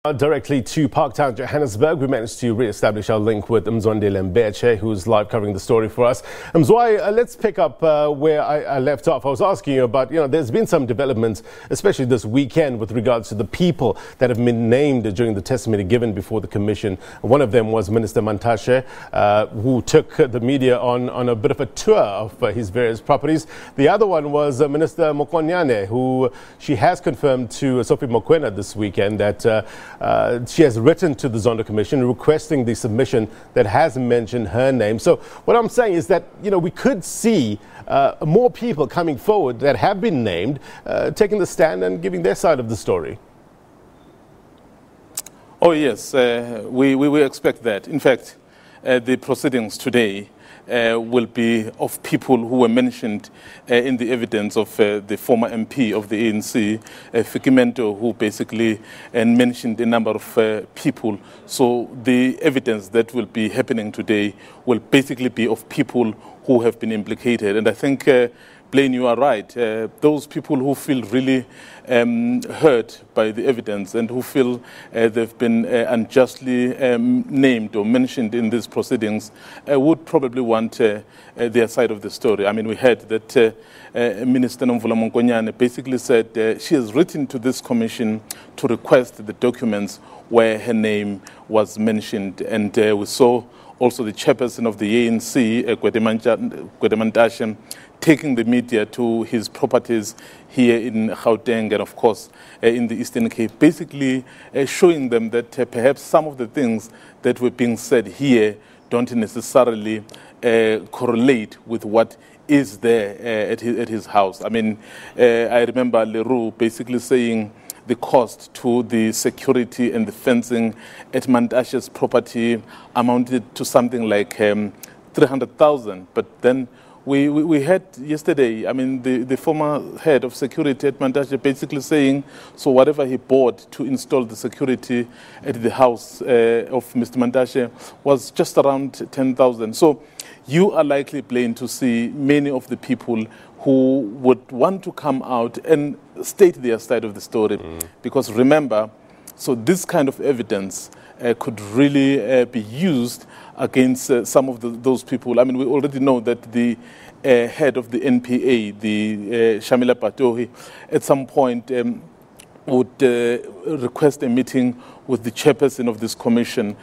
Directly to Parktown, Johannesburg, we managed to re-establish our link with Mzwandile Mbeche, who's live covering the story for us. Mzwai, let's pick up where I left off. I was asking you about, there's been some developments, especially this weekend, with regards to the people that have been named during the testimony given before the commission. One of them was Minister Mantashe, who took the media on a bit of a tour of his various properties. The other one was Minister Mokonyane, who she has confirmed to Sophie Mokoena this weekend that she has written to the Zondo Commission requesting the submission that has mentioned her name. So what I'm saying is that, we could see more people coming forward that have been named, taking the stand and giving their side of the story. Oh, yes, we expect that. In fact, the proceedings today will be of people who were mentioned in the evidence of the former MP of the ANC, Vytjie Mentor, who basically mentioned a number of people. So the evidence that will be happening today will basically be of people who have been implicated. And I think, Blaine, you are right. Those people who feel really hurt by the evidence and who feel they've been unjustly named or mentioned in these proceedings would probably want their side of the story. I mean, we heard that Minister Mokonyane basically said she has written to this commission to request the documents where her name was mentioned. And we saw also the chairperson of the ANC, Mantashe, taking the media to his properties here in Gauteng and, of course, in the Eastern Cape, basically showing them that perhaps some of the things that were being said here don't necessarily correlate with what is there at his house. I mean, I remember Leroux basically saying the cost to the security and the fencing at Mantashe's property amounted to something like 300,000, but then we heard yesterday, I mean, the former head of security at Mantashe basically saying, so whatever he bought to install the security at the house of Mr. Mantashe was just around 10,000. So you are likely, Blaine, to see many of the people who would want to come out and state their side of the story. Because remember, so this kind of evidence could really be used against some of those people. I mean, we already know that the head of the NPA, the Shamila Patohi, at some point would request a meeting with the chairperson of this commission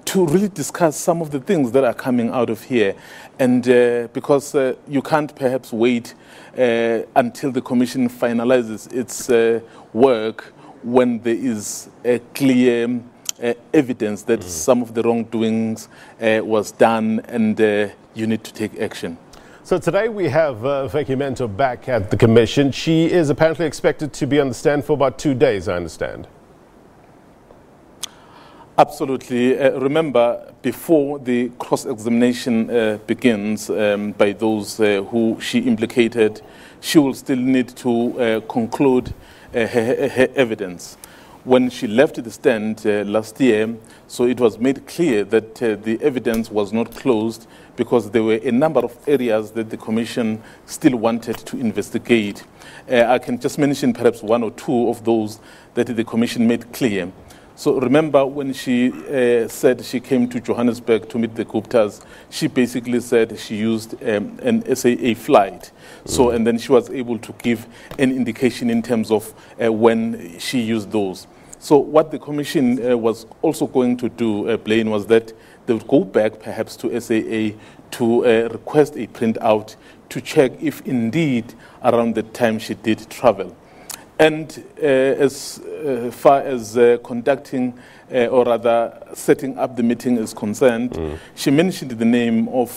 to really discuss some of the things that are coming out of here. And because you can't perhaps wait until the commission finalizes its work when there is a clear evidence that some of the wrongdoings was done and you need to take action. So today we have Vytjie Mentor back at the commission. She is apparently expected to be on the stand for about 2 days, I understand. Absolutely. Remember, before the cross-examination begins by those who she implicated, she will still need to conclude her evidence. When she left the stand last year, so it was made clear that the evidence was not closed because there were a number of areas that the commission still wanted to investigate. I can just mention perhaps one or two of those that the commission made clear. So remember when she said she came to Johannesburg to meet the Guptas, she basically said she used an SAA flight. So, and then she was able to give an indication in terms of when she used those. So what the commission was also going to do, Blaine, was that they would go back perhaps to SAA to request a printout to check if indeed around the time she did travel. And as far as conducting or rather setting up the meeting is concerned, she mentioned the name of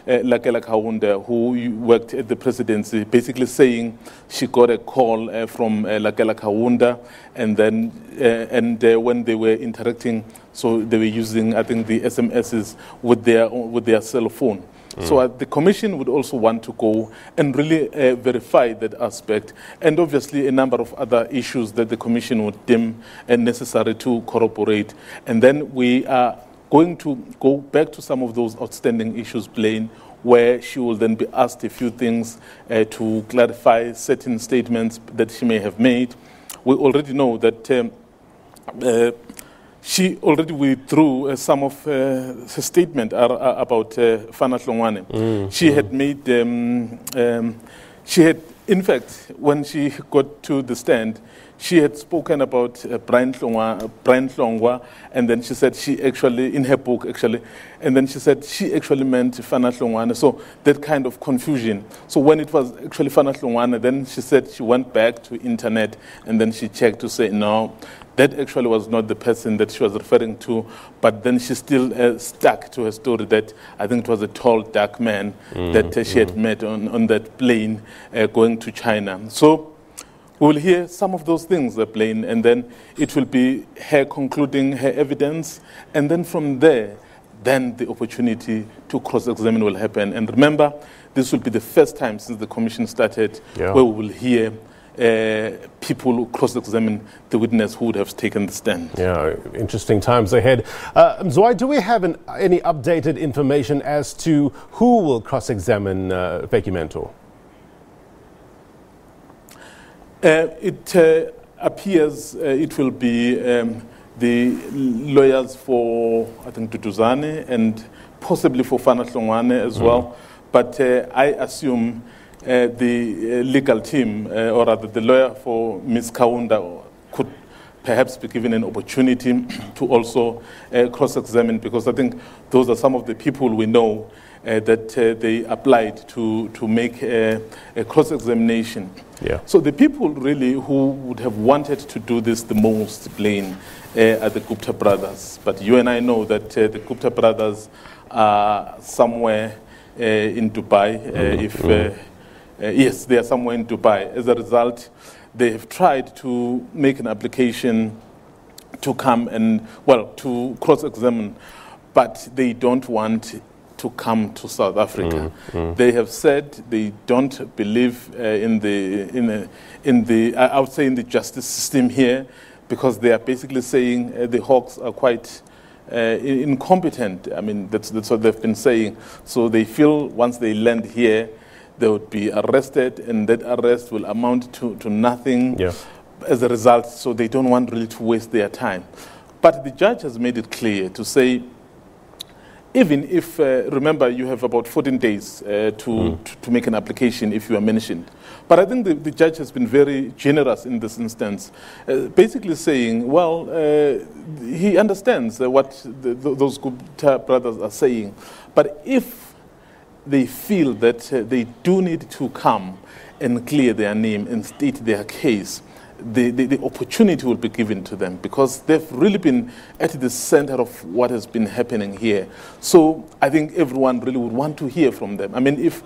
Lakela Kaunda, who worked at the presidency, basically saying she got a call from Lakela Kaunda, and then when they were interacting, so they were using, I think, the SMSs with their cell phone. So the commission would also want to go and really verify that aspect, and obviously a number of other issues that the commission would deem necessary to corroborate. And then we are going to go back to some of those outstanding issues, Blaine, where she will then be asked a few things to clarify certain statements that she may have made. We already know that she already withdrew some of her statement about Fana Hlongwane. She had made, in fact, when she got to the stand, she had spoken about Brian Hlongwa, and then she said she actually, in her book actually, and then she said she actually meant Fana Hlongwane. So that kind of confusion. So when it was actually Fana Hlongwane, then she said she went back to internet and then she checked to say, no, that actually was not the person that she was referring to, but then she still stuck to her story that I think it was a tall, dark man that she had met on that plane going to China. So we will hear some of those things, the plane, and then it will be her concluding her evidence, and then from there, then the opportunity to cross-examine will happen. And remember, this will be the first time since the commission started where we will hear people who cross-examine the witness who would have taken the stand. Yeah, interesting times ahead. Mzwai, do we have any updated information as to who will cross-examine Vytjie Mentor? It appears it will be the lawyers for, I think, Duduzane and possibly for Fana Hlongwane as well. But I assume the legal team, or rather the lawyer for Ms. Kaunda, could perhaps be given an opportunity to also cross-examine, because I think those are some of the people we know that they applied to make a cross-examination. Yeah. So the people really who would have wanted to do this the most, Blaine, are the Gupta brothers. But you and I know that the Gupta brothers are somewhere in Dubai. Yes, they are somewhere in Dubai. As a result, they have tried to make an application to come and, well, to cross-examine, but they don't want to come to South Africa. They have said they don't believe in the I would say in the justice system here, because they are basically saying the Hawks are quite incompetent. I mean, that's what they've been saying. So they feel once they land here, they would be arrested, and that arrest will amount to nothing as a result. So they don't want really to waste their time. But the judge has made it clear to say, even if, remember, you have about 14 days to make an application if you are mentioned. But I think the judge has been very generous in this instance, basically saying, well, he understands what those Gupta brothers are saying. But if they feel that they do need to come and clear their name and state their case, the opportunity will be given to them, because they've really been at the center of what has been happening here. So I think everyone really would want to hear from them. I mean, if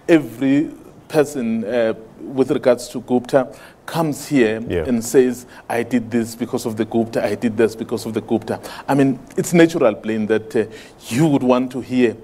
every person with regards to Gupta comes here and says, I did this because of the Gupta, I did this because of the Gupta, I mean, it's natural, Blaine, that you would want to hear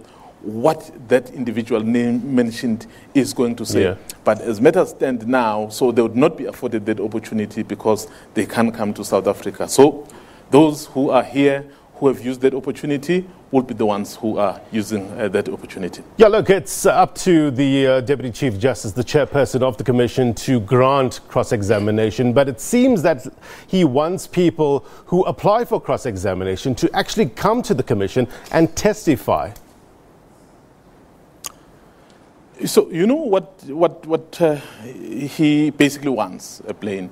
what that individual name mentioned is going to say. But as matters stand now, so they would not be afforded that opportunity because they can't come to South Africa. So those who are here, who have used that opportunity, will be the ones who are using that opportunity. Yeah, look, it's up to the Deputy Chief Justice, the chairperson of the Commission, to grant cross-examination. But it seems that he wants people who apply for cross-examination to actually come to the Commission and testify. So you know what he basically wants, Blaine.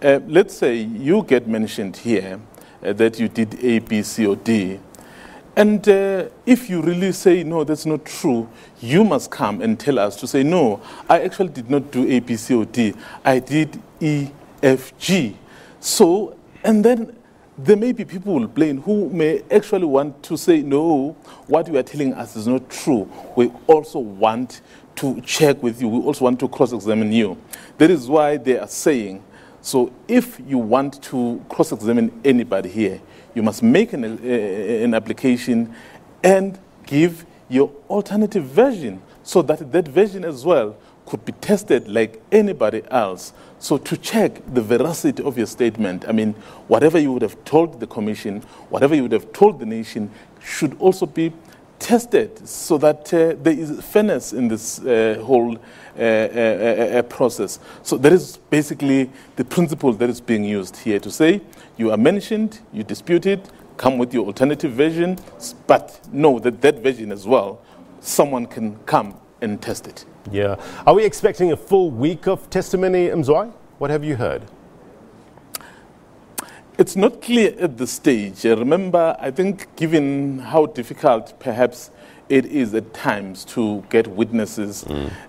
Let's say you get mentioned here that you did A, B, C, or D, and if you really say no, that's not true, you must come and tell us to say no, I actually did not do A, B, C, or D. I did E, F, G. So, and then there may be people, Blaine, who may actually want to say, no, what you are telling us is not true. We also want to check with you. We also want to cross-examine you. That is why they are saying, so if you want to cross-examine anybody here, you must make an application and give your alternative version, so that that version as well could be tested like anybody else. So to check the veracity of your statement, I mean, whatever you would have told the Commission, whatever you would have told the nation, should also be tested so that there is fairness in this whole process. So that is basically the principle that is being used here to say you are mentioned, you dispute it, come with your alternative version, but know that that version as well, someone can come and test it. Yeah. Are we expecting a full week of testimony, Mzwai? What have you heard? It's not clear at this stage. Remember, I think given how difficult perhaps it is at times to get witnesses,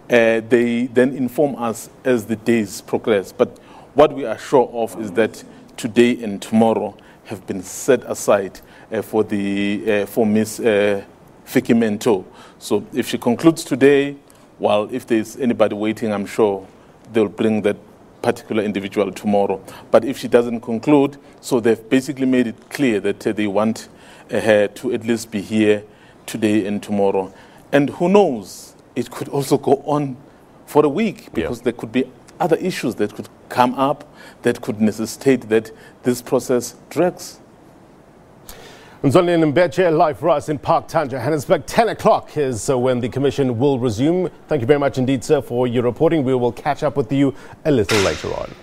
they then inform us as the days progress. But what we are sure of is that today and tomorrow have been set aside for Miss Vytjie Mentor. So if she concludes today, well, if there's anybody waiting, I'm sure they'll bring that particular individual tomorrow. But if she doesn't conclude, so they've basically made it clear that they want her to at least be here today and tomorrow. And who knows, it could also go on for a week, because there could be other issues that could come up that could necessitate that this process drags. Mzwande Vytjie live for us in Parktown, Johannesburg. 10 o'clock is when the commission will resume. Thank you very much indeed, sir, for your reporting. We will catch up with you a little later on.